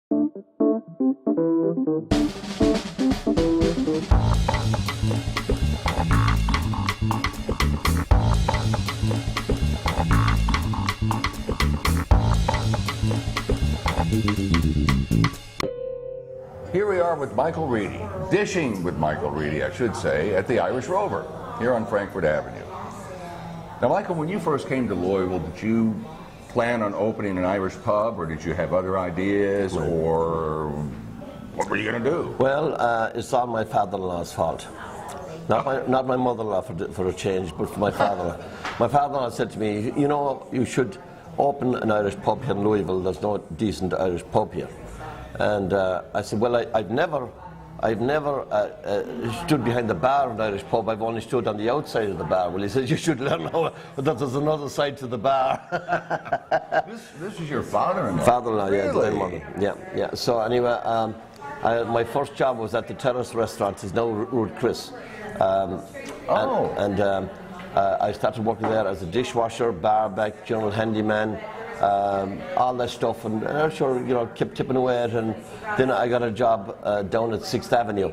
Here we are with Michael Reidy, dishing with Michael Reidy, I should say, at the Irish Rover here on Frankfort Avenue. Now, Michael, when you first came to Louisville, did you plan on opening an Irish pub, or did you have other ideas, or what were you going to do? Well, it's all my father-in-law's fault. Not my mother-in-law for a change, but for my father-in-law. My father-in-law said to me, you know, you should open an Irish pub here in Louisville. There's no decent Irish pub here. And I said, well, I've never stood behind the bar of an Irish pub. I've only stood on the outside of the bar. Well, he said, you should learn how that there's another side to the bar. This is your father-in-law? Father-in-law, really? Yeah, grandmother. Yeah. So anyway, my first job was at the Terrace restaurant. It's now Ruth Chris. I started working there as a dishwasher, barback, general handyman, all that stuff, and I'm sure, you know, kept tipping away at it. And then I got a job down at 6th Avenue,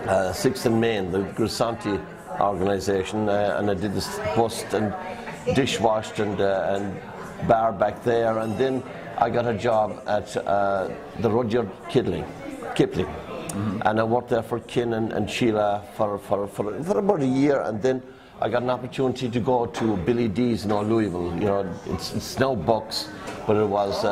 6th and Main, the Grisanti organisation, and I did this bust and dishwashed and bar back there, and then I got a job at the Rudyard Kipling. And I worked there for Kin and Sheila for about a year, and then I got an opportunity to go to Billy D's in Louisville. You know, it's now Bucks, but it was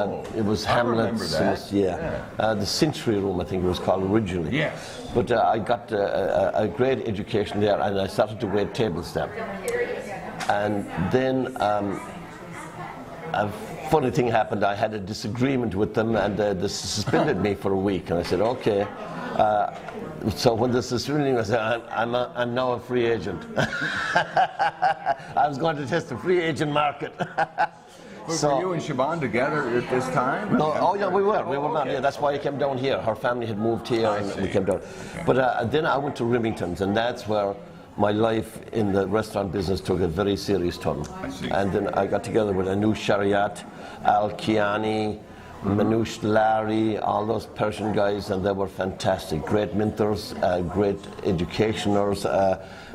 Hamlet's. The Century Room, I think it was called originally. Yes. But I got a great education there, and I started to wait tables there. And then a funny thing happened. I had a disagreement with them, and they suspended me for a week. And I said, okay. So when the suspending was, I'm now a free agent. I was going to test the free agent market. So, were you and Siobhan together at this time? No, we were not. Yeah, that's why I came down here. Her family had moved here, and we came down. But then I went to Remington's, and that's where my life in the restaurant business took a very serious turn. And then I got together with Anu Shariat, Al Kiani, Manoush Larry, all those Persian guys, and they were fantastic. Great mentors, great educationers,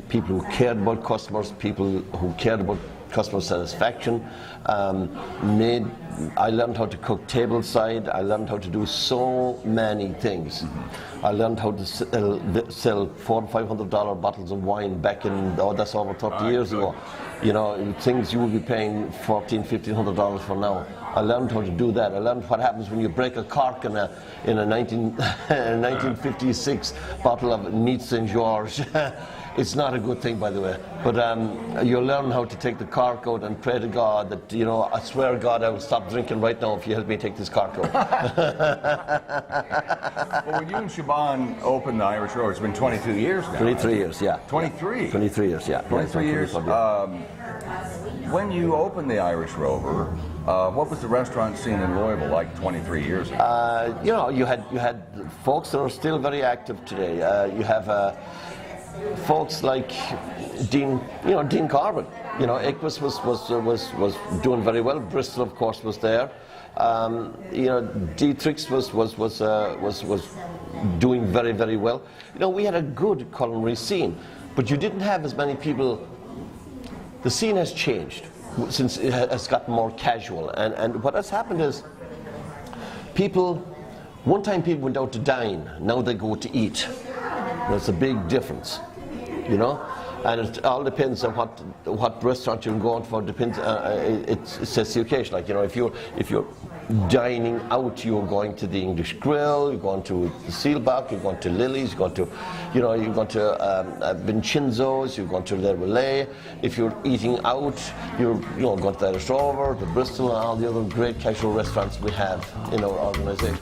people who cared about customers, people who cared about customer satisfaction. I learned how to cook tableside. I learned how to do so many things. I learned how to sell $400 and $500 bottles of wine back in, that's over 30 years ago. You know, things you would be paying $1,400, $1,500 for now. I learned how to do that. I learned what happens when you break a cork in a 1956 bottle of Neat St. George. It's not a good thing, by the way. But you learn how to take the cork out and pray to God that, you know, I swear to God I will stop drinking right now if you help me take this cork out. Well, when you and Siobhan opened the Irish Rover, it's been 22 years now. 23 years, yeah. 23? 23 years, yeah. 23 years. When you opened the Irish Rover, what was the restaurant scene in Louisville like 23 years ago? You know, you had folks that are still very active today. You have folks like Dean Corbin. You know, Equus was doing very well. Bristol, of course, was there. You know, Dietrich's was doing very, very well. You know, we had a good culinary scene, but you didn't have as many people. The scene has changed since it has gotten more casual, and what has happened is one time people went out to dine, now they go to eat. There's a big difference, you know, and it all depends on what restaurant you're going for. Depends. It says the occasion. Like, you know, if you're dining out, you're going to the English Grill, you're going to the Sealbach, you're going to Lily's, you're going to Vincenzo's, you're going to Le Relais. If you're eating out, you're going to the Irish Rover, the Bristol, and all the other great casual restaurants we have in our organisation.